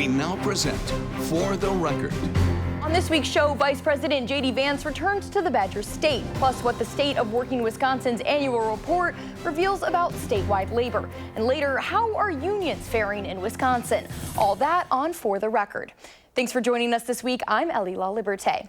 We now present For the Record. On this week's show, Vice President J.D. Vance returns to the Badger State, plus what the State of Working Wisconsin's annual report reveals about statewide labor. And later, how are unions faring in Wisconsin? All that on For the Record. Thanks for joining us this week. I'm Ellie LaLiberte.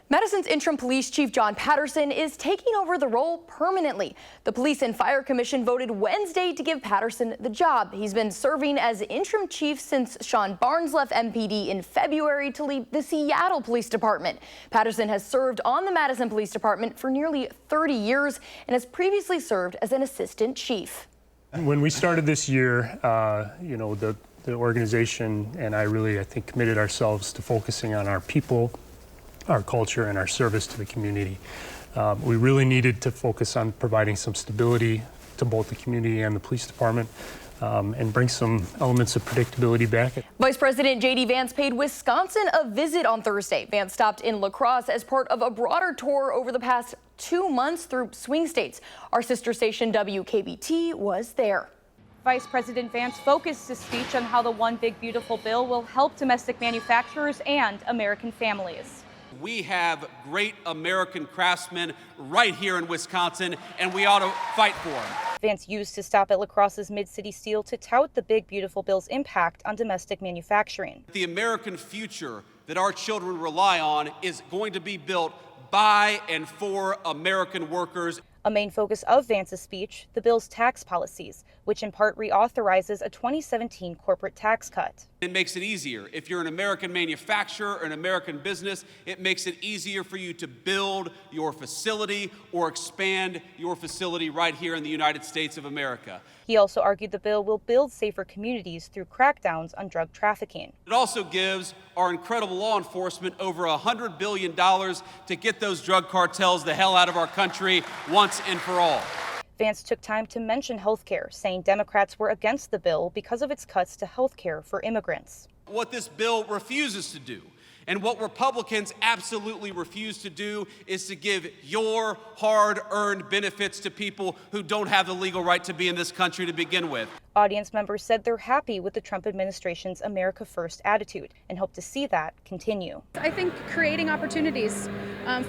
Madison's interim police chief John Patterson is taking over the role permanently. The Police and Fire Commission voted Wednesday to give Patterson the job. He's been serving as interim chief since Sean Barnes left MPD in February to lead the Seattle Police Department. Patterson has served on the Madison Police Department for nearly 30 years and has previously served as an assistant chief. When we started this year, the organization and I think, committed ourselves to focusing on our people, our culture, and our service to the community. We really needed to focus on providing some stability to both the community and the police department and bring some elements of predictability back. Vice President J.D. Vance paid Wisconsin a visit on Thursday. Vance stopped in La Crosse as part of a broader tour over the past 2 months through swing states. Our sister station WKBT was there. Vice President Vance focused his speech on how the One Big Beautiful Bill will help domestic manufacturers and American families. We have great American craftsmen right here in Wisconsin, and we ought to fight for them. Vance used his stop at La Crosse's Mid-City Steel to tout the Big Beautiful Bill's impact on domestic manufacturing. The American future that our children rely on is going to be built by and for American workers. A main focus of Vance's speech, the bill's tax policies, which in part reauthorizes a 2017 corporate tax cut. It makes it easier. If you're an American manufacturer or an American business, it makes it easier for you to build your facility or expand your facility right here in the United States of America. He also argued the bill will build safer communities through crackdowns on drug trafficking. It also gives our incredible law enforcement over $100 billion to get those drug cartels the hell out of our country once and for all. Vance took time to mention health care, saying Democrats were against the bill because of its cuts to health care for immigrants. What this bill refuses to do, and what Republicans absolutely refuse to do, is to give your hard-earned benefits to people who don't have the legal right to be in this country to begin with. Audience members said they're happy with the Trump administration's America First attitude and hope to see that continue. I think creating opportunities,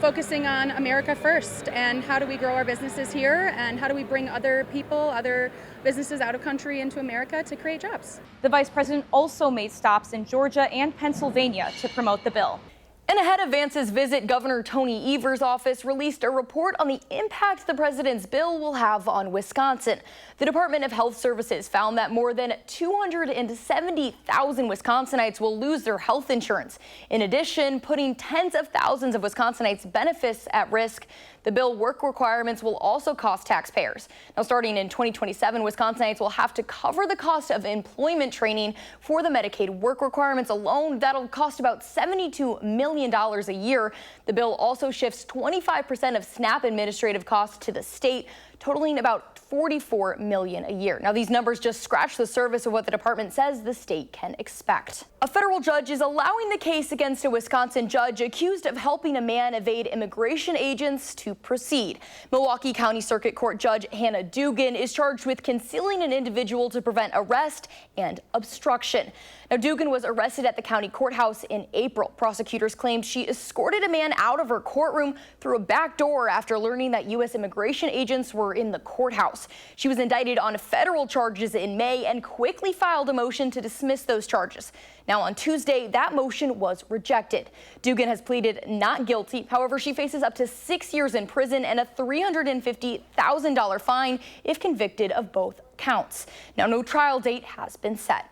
focusing on America first, and how do we grow our businesses here, and how do we bring other people, other businesses out of country into America to create jobs. The vice president also made stops in Georgia and Pennsylvania to promote the bill. And ahead of Vance's visit, Governor Tony Evers' office released a report on the impact the president's bill will have on Wisconsin. The Department of Health Services found that more than 270,000 Wisconsinites will lose their health insurance. In addition, putting tens of thousands of Wisconsinites' benefits at risk. The bill work requirements will also cost taxpayers. Now, starting in 2027, Wisconsinites will have to cover the cost of employment training for the Medicaid work requirements alone. That'll cost about $72 million a year. The bill also shifts 25% of SNAP administrative costs to the state, totaling about $44 million a year. Now, these numbers just scratch the surface of what the department says the state can expect. A federal judge is allowing the case against a Wisconsin judge accused of helping a man evade immigration agents to proceed. Milwaukee County Circuit Court Judge Hannah Dugan is charged with concealing an individual to prevent arrest and obstruction. Now, Dugan was arrested at the county courthouse in April. Prosecutors claimed she escorted a man out of her courtroom through a back door after learning that U.S. immigration agents were in the courthouse. She was indicted on federal charges in May and quickly filed a motion to dismiss those charges. Now, on Tuesday, that motion was rejected. Dugan has pleaded not guilty. However, she faces up to 6 years in prison and a $350,000 fine if convicted of both counts. Now, no trial date has been set.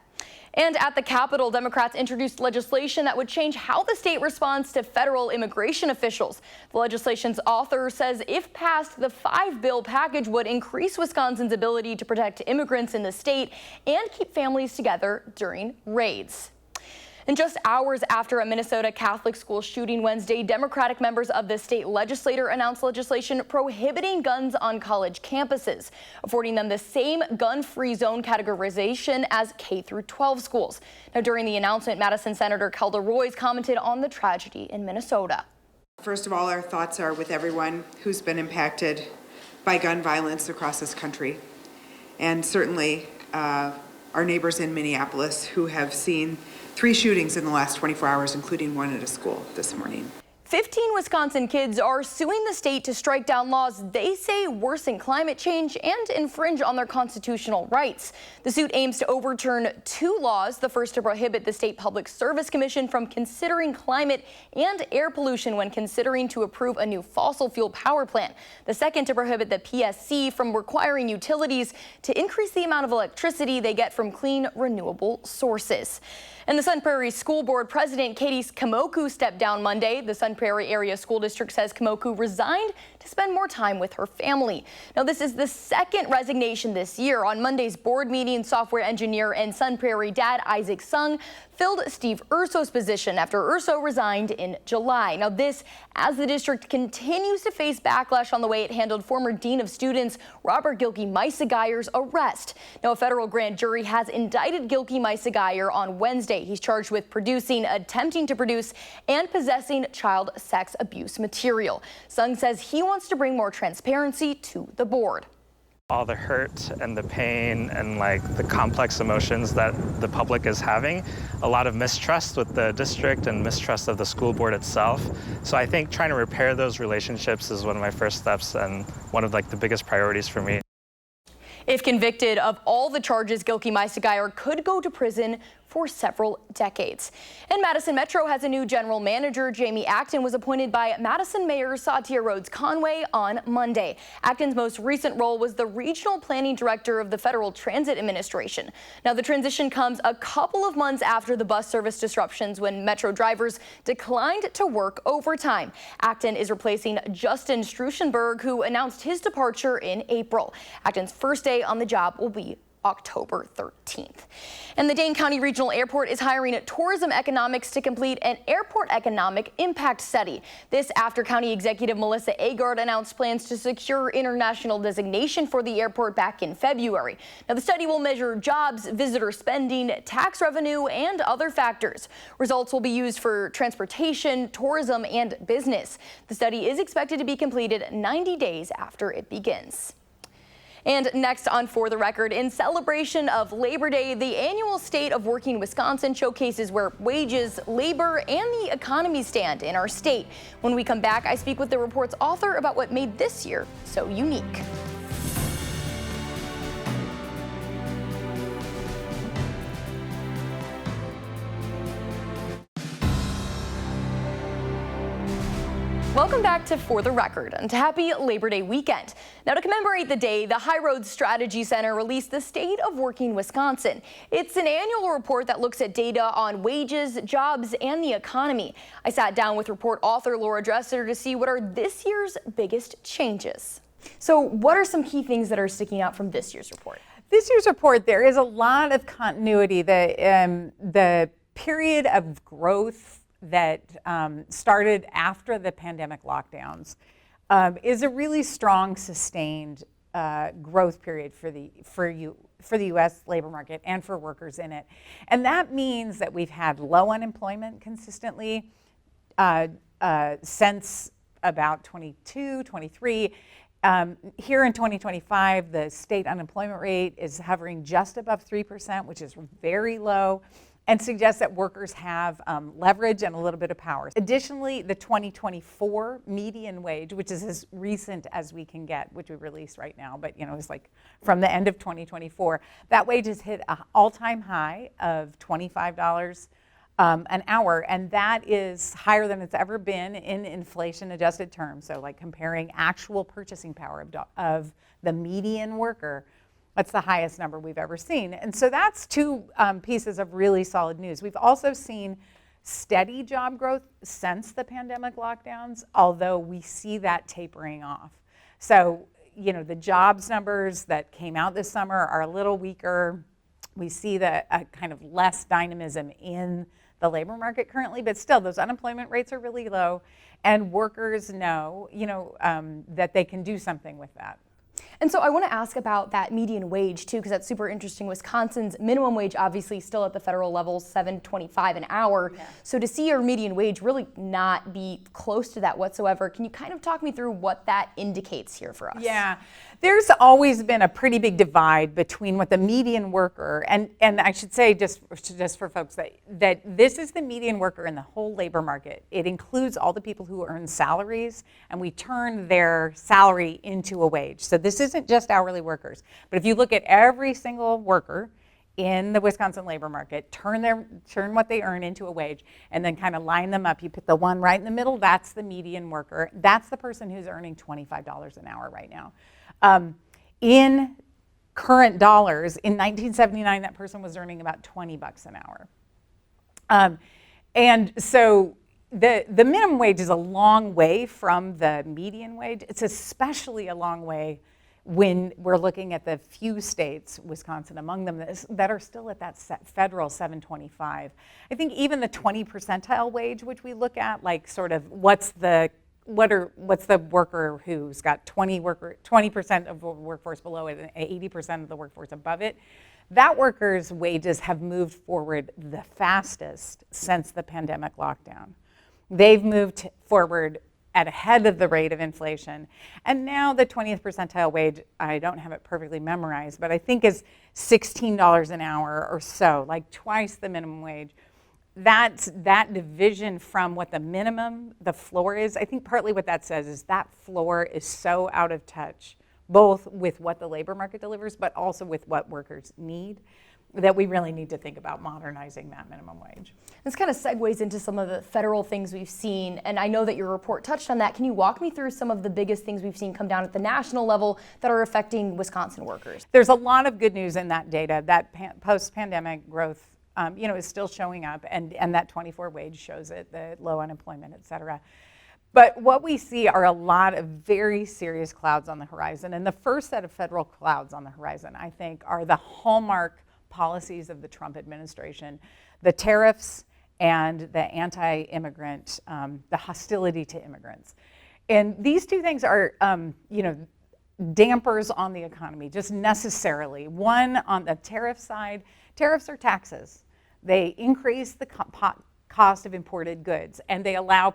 And at the Capitol, Democrats introduced legislation that would change how the state responds to federal immigration officials. The legislation's author says if passed, the 5-bill package would increase Wisconsin's ability to protect immigrants in the state and keep families together during raids. And just hours after a Minnesota Catholic school shooting Wednesday, Democratic members of the state legislature announced legislation prohibiting guns on college campuses, affording them the same gun-free zone categorization as K-12 schools. Now, during the announcement, Madison Senator Kelda Roys commented on the tragedy in Minnesota. First of all, our thoughts are with everyone who's been impacted by gun violence across this country. And certainly our neighbors in Minneapolis who have seen 3 shootings in the last 24 hours, including one at a school this morning. 15 Wisconsin kids are suing the state to strike down laws they say worsen climate change and infringe on their constitutional rights. The suit aims to overturn 2 laws, the first to prohibit the State Public Service Commission from considering climate and air pollution when considering to approve a new fossil fuel power plant. The second to prohibit the PSC from requiring utilities to increase the amount of electricity they get from clean, renewable sources. And the Sun Prairie School Board President Katie Kamoku stepped down Monday. The Sun Prairie Area School District says Kamoku resigned to spend more time with her family. Now, this is the second resignation this year. On Monday's board meeting, software engineer and Sun Prairie dad Isaac Sung filled Steve Urso's position after Urso resigned in July. Now, this as the district continues to face backlash on the way it handled former Dean of Students Robert Gilkey Meisegeyer's arrest. Now, a federal grand jury has indicted Gilkey Meisegeyer on Wednesday. He's charged with producing, attempting to produce, and possessing child sex abuse material. Sung says he wants to bring more transparency to the board. All the hurt and the pain and like the complex emotions that the public is having, a lot of mistrust with the district and mistrust of the school board itself. So I think trying to repair those relationships is one of my first steps and one of like the biggest priorities for me. If convicted of all the charges, Gilkey Meisegeyer could go to prison for several decades. And Madison Metro has a new general manager. Jamie Acton was appointed by Madison Mayor Satya Rhodes Conway on Monday. Acton's most recent role was the regional planning director of the Federal Transit Administration. Now, the transition comes a couple of months after the bus service disruptions when Metro drivers declined to work overtime. Acton is replacing Justin Strusenberg, who announced his departure in April. Acton's first day on the job will be October 13th. And the Dane County Regional Airport is hiring tourism economics to complete an airport economic impact study. This after County Executive Melissa Agard announced plans to secure international designation for the airport back in February. Now, the study will measure jobs, visitor spending, tax revenue, and other factors. Results will be used for transportation, tourism, and business. The study is expected to be completed 90 days after it begins. And next on For the Record, in celebration of Labor Day, the annual State of Working Wisconsin showcases where wages, labor, and the economy stand in our state. When we come back, I speak with the report's author about what made this year so unique. Welcome back to For the Record and happy Labor Day weekend. Now, to commemorate the day, the High Roads Strategy Center released the State of Working Wisconsin. It's an annual report that looks at data on wages, jobs, and the economy. I sat down with report author Laura Dresser to see what are this year's biggest changes. So what are some key things that are sticking out from this year's report? This year's report, there is a lot of continuity. The period of growth that started after the pandemic lockdowns is a really strong, sustained growth period for the U.S. labor market and for workers in it. And that means that we've had low unemployment consistently since about 22, 23. Here in 2025, the state unemployment rate is hovering just above 3%, which is very low, and suggests that workers have leverage and a little bit of power. Additionally, the 2024 median wage, which is as recent as we can get, which we released right now, but it's like from the end of 2024, that wage has hit an all-time high of $25 an hour, and that is higher than it's ever been in inflation-adjusted terms. So like comparing actual purchasing power of the median worker, that's the highest number we've ever seen. And so that's two pieces of really solid news. We've also seen steady job growth since the pandemic lockdowns, although we see that tapering off. So, the jobs numbers that came out this summer are a little weaker. We see the kind of less dynamism in the labor market currently, but still those unemployment rates are really low, and workers know, that they can do something with that. And so I want to ask about that median wage too, because that's super interesting. Wisconsin's minimum wage obviously still at the federal level, $7.25 an hour. Yeah. So to see your median wage really not be close to that whatsoever, can you kind of talk me through what that indicates here for us? Yeah, there's always been a pretty big divide between what the median worker, and I should say just for folks that this is the median worker in the whole labor market. It includes all the people who earn salaries, and we turn their salary into a wage. So this isn't just hourly workers, but if you look at every single worker in the Wisconsin labor market, turn what they earn into a wage, and then kind of line them up. You put the one right in the middle, that's the median worker. That's the person who's earning $25 an hour right now. In current dollars, in 1979, that person was earning about $20 an hour. And so the minimum wage is a long way from the median wage. It's especially a long way when we're looking at the few states, Wisconsin among them, that are still at that federal $7.25. I think even the 20 percentile wage, which we look at, like sort of what's the worker who's got 20% of the workforce below it and 80% of the workforce above it, that worker's wages have moved forward the fastest since the pandemic lockdown. They've moved forward at ahead of the rate of inflation. And now the 20th percentile wage, I don't have it perfectly memorized, but I think is $16 an hour or so, like twice the minimum wage. That division from what the minimum, the floor is, I think partly what that says is that floor is so out of touch, both with what the labor market delivers, but also with what workers need, that we really need to think about modernizing that minimum wage. This kind of segues into some of the federal things we've seen, and I know that your report touched on that. Can you walk me through some of the biggest things we've seen come down at the national level that are affecting Wisconsin workers? There's a lot of good news in that data. That post-pandemic growth is still showing up, and that 24 wage shows it, the low unemployment, et cetera. But what we see are a lot of very serious clouds on the horizon. And the first set of federal clouds on the horizon, I think, are the hallmark policies of the Trump administration, the tariffs and the anti-immigrant, the hostility to immigrants. And these two things are, dampers on the economy, just necessarily. One, on the tariff side, tariffs are taxes. They increase the cost of imported goods, and they allow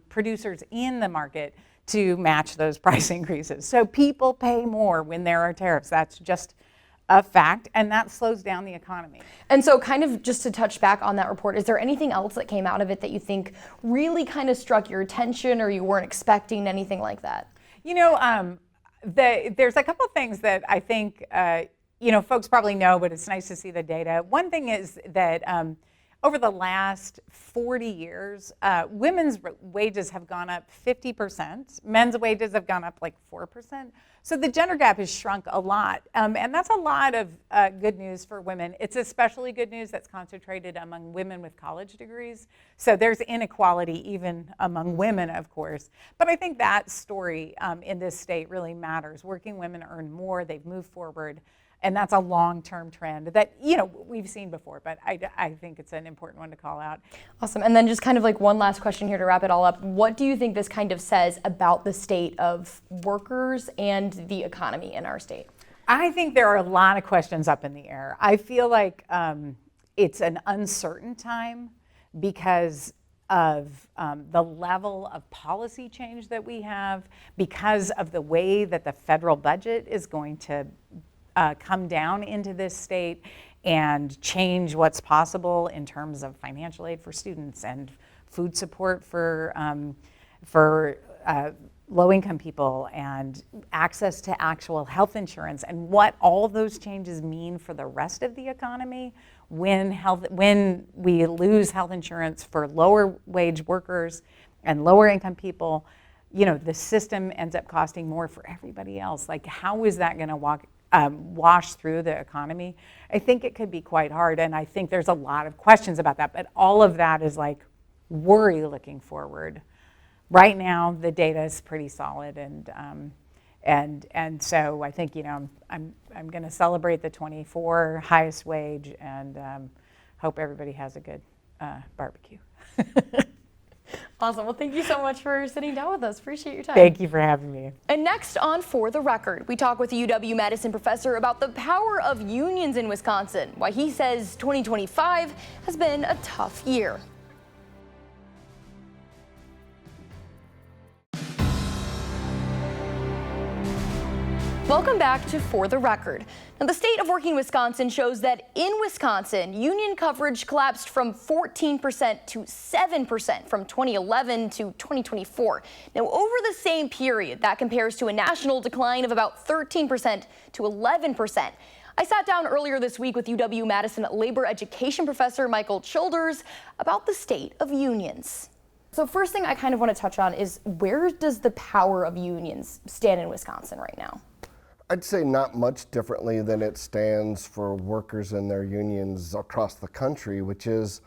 producers in the market to match those price increases. So people pay more when there are tariffs. That's just a fact, and that slows down the economy. And so kind of just to touch back on that report, is there anything else that came out of it that you think really kind of struck your attention or you weren't expecting, anything like that? There's a couple of things that I think, folks probably know, but it's nice to see the data. One thing is that over the last 40 years, women's wages have gone up 50%. Men's wages have gone up like 4%. So the gender gap has shrunk a lot. And that's a lot of good news for women. It's especially good news that's concentrated among women with college degrees. So there's inequality even among women, of course. But I think that story in this state really matters. Working women earn more, they've moved forward. And that's a long-term trend that, we've seen before, but I think it's an important one to call out. Awesome. And then just kind of like one last question here to wrap it all up. What do you think this kind of says about the state of workers and the economy in our state? I think there are a lot of questions up in the air. I feel like it's an uncertain time because of the level of policy change that we have, because of the way that the federal budget is going to come down into this state and change what's possible in terms of financial aid for students and food support for low-income people and access to actual health insurance, and what all of those changes mean for the rest of the economy when we lose health insurance for lower wage workers and lower income people. The system ends up costing more for everybody else. Like, how is that going to wash through the economy? I think it could be quite hard, and I think there's a lot of questions about that, but all of that is like worry looking forward. Right now, the data is pretty solid, and so I think I'm going to celebrate the 24 highest wage and hope everybody has a good barbecue. Awesome. Well, thank you so much for sitting down with us. Appreciate your time. Thank you for having me. And next on For the Record, we talk with a UW-Madison professor about the power of unions in Wisconsin, why he says 2025 has been a tough year. Welcome back to For the Record. Now, the State of Working Wisconsin shows that in Wisconsin, union coverage collapsed from 14% to 7% from 2011 to 2024. Now, over the same period, that compares to a national decline of about 13% to 11%. I sat down earlier this week with UW-Madison labor education professor Michael Childers about the state of unions. So first thing I kind of want to touch on is, where does the power of unions stand in Wisconsin right now? I'd say not much differently than it stands for workers and their unions across the country, which is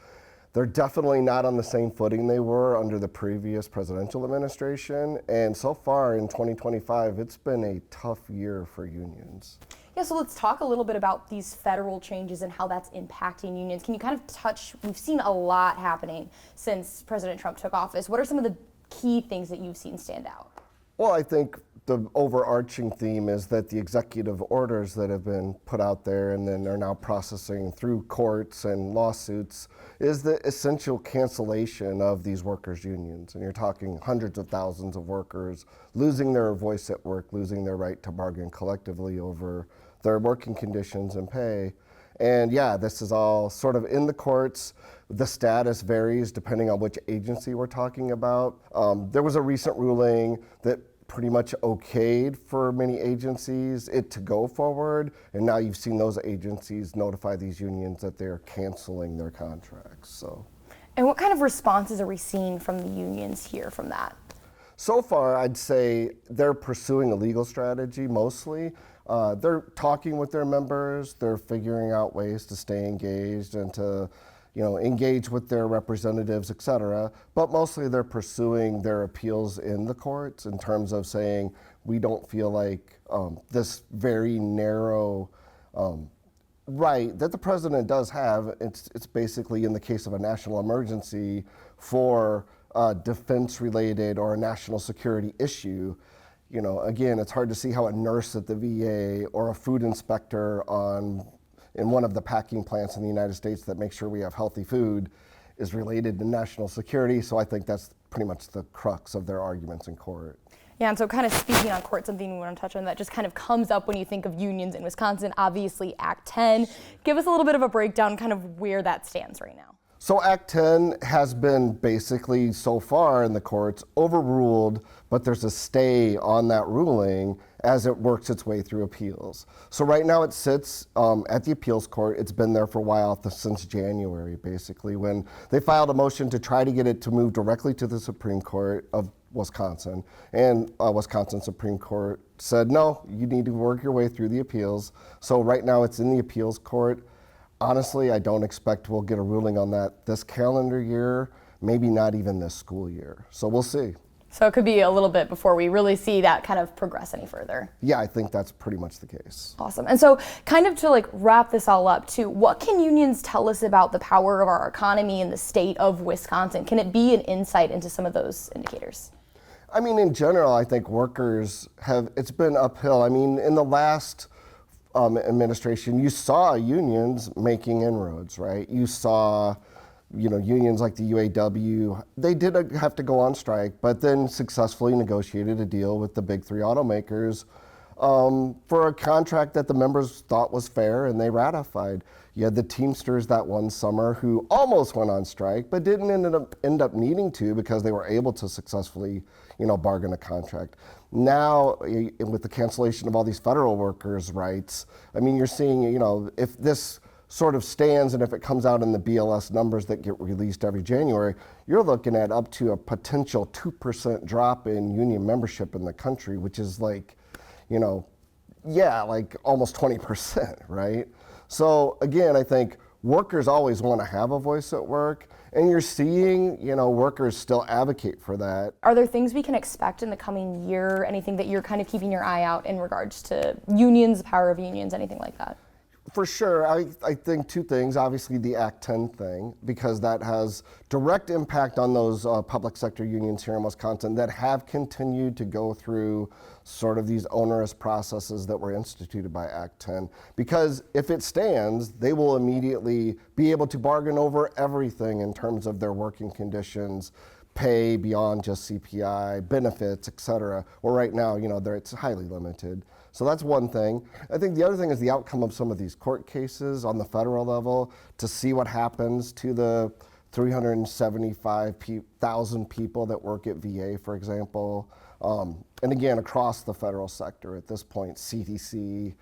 they're definitely not on the same footing they were under the previous presidential administration. And so far in 2025, it's been a tough year for unions. Yeah, so let's talk a little bit about these federal changes and how that's impacting unions. Can you kind of touch, we've seen a lot happening since President Trump took office. What are some of the key things that you've seen stand out? Well, I think the overarching theme is that the executive orders that have been put out there and then are now processing through courts and lawsuits is the essential cancellation of these workers' unions. And you're talking hundreds of thousands of workers losing their voice at work, losing their right to bargain collectively over their working conditions and pay. And yeah, this is all sort of in the courts. The status varies depending on which agency we're talking about. There was a recent ruling that pretty much okayed for many agencies it to go forward, and now you've seen those agencies notify these unions that they're canceling their contracts. So, and what kind of responses are we seeing from the unions here from that? So far, I'd say they're pursuing a legal strategy mostly. They're talking with their members, they're figuring out ways to stay engaged and to engage with their representatives, et cetera, but mostly they're pursuing their appeals in the courts in terms of saying, we don't feel like this very narrow right that the president does have, it's basically in the case of a national emergency for defense-related or a national security issue. Again, it's hard to see how a nurse at the VA or a food inspector in one of the packing plants in the United States that makes sure we have healthy food is related to national security. So I think that's pretty much the crux of their arguments in court. Yeah, and so kind of speaking on court, something we want to touch on that just kind of comes up when you think of unions in Wisconsin, obviously Act 10. Give us a little bit of a breakdown, kind of where that stands right now. So Act 10 has been basically so far in the courts overruled, but there's a stay on that ruling as it works its way through appeals. So right now it sits at the appeals court. It's been there for a while, since January, basically, when they filed a motion to try to get it to move directly to the Supreme Court of Wisconsin. And Wisconsin Supreme Court said, no, you need to work your way through the appeals. So right now it's in the appeals court. Honestly, I don't expect we'll get a ruling on that this calendar year, maybe not even this school year. So we'll see. So it could be a little bit before we really see that kind of progress any further. Yeah, I think that's pretty much the case. Awesome. And so kind of to wrap this all up too, what can unions tell us about the power of our economy in the state of Wisconsin? Can it be an insight into some of those indicators? I mean, in general, I think workers it's been uphill. I mean, in the last administration, you saw unions making inroads, right? You saw, unions like the UAW, they did have to go on strike, but then successfully negotiated a deal with the big three automakers for a contract that the members thought was fair and they ratified. You had the Teamsters that one summer who almost went on strike, but didn't end up needing to because they were able to successfully, bargain a contract. Now, with the cancellation of all these federal workers' rights, I mean, you're seeing, if this sort of stands and if it comes out in the BLS numbers that get released every January, you're looking at up to a potential 2% drop in union membership in the country, which is like almost 20%, right? So again, I think workers always want to have a voice at work, and you're seeing, workers still advocate for that. Are there things we can expect in the coming year? Anything that you're kind of keeping your eye out in regards to unions, the power of unions, anything like that? For sure. I think two things. Obviously, the Act 10 thing, because that has direct impact on those public sector unions here in Wisconsin that have continued to go through sort of these onerous processes that were instituted by Act 10. Because if it stands, they will immediately be able to bargain over everything in terms of their working conditions, pay beyond just CPI, benefits, et cetera. Well, right now, it's highly limited. So that's one thing. I think the other thing is the outcome of some of these court cases on the federal level to see what happens to the 375,000 people that work at VA, for example. And again, across the federal sector at this point, CDC,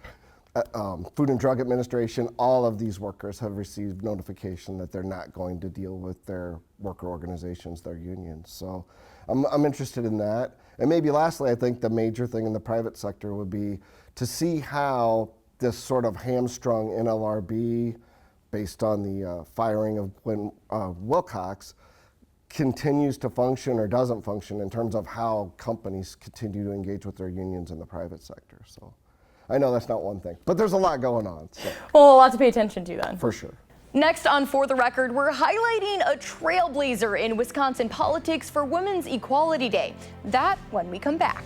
Food and Drug Administration, all of these workers have received notification that they're not going to deal with their worker organizations, their unions. So I'm interested in that. And maybe lastly, I think the major thing in the private sector would be to see how this sort of hamstrung NLRB, based on the firing of Gwen Wilcox, continues to function or doesn't function in terms of how companies continue to engage with their unions in the private sector. So I know that's not one thing, but there's a lot going on. So. Well, a lot to pay attention to then. For sure. Next on For the Record, we're highlighting a trailblazer in Wisconsin politics for Women's Equality Day. That when we come back.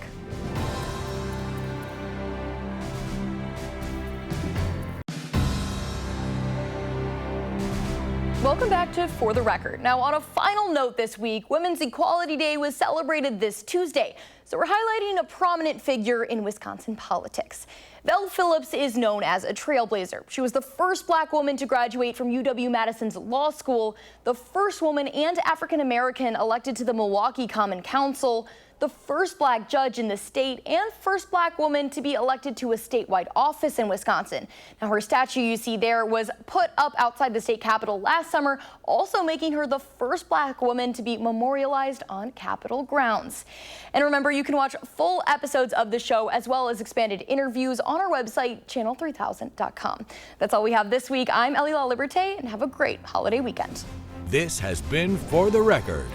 Welcome back to For the Record. Now, on a final note this week, Women's Equality Day was celebrated this Tuesday. So we're highlighting a prominent figure in Wisconsin politics. Vel Phillips is known as a trailblazer. She was the first Black woman to graduate from UW-Madison's law school, the first woman and African-American elected to the Milwaukee Common Council, the first Black judge in the state, and first Black woman to be elected to a statewide office in Wisconsin. Now, her statue you see there was put up outside the state capitol last summer, also making her the first Black woman to be memorialized on Capitol grounds. And remember, you can watch full episodes of the show as well as expanded interviews on our website, channel3000.com. That's all we have this week. I'm Ellie LaLiberte, and have a great holiday weekend. This has been For the Record.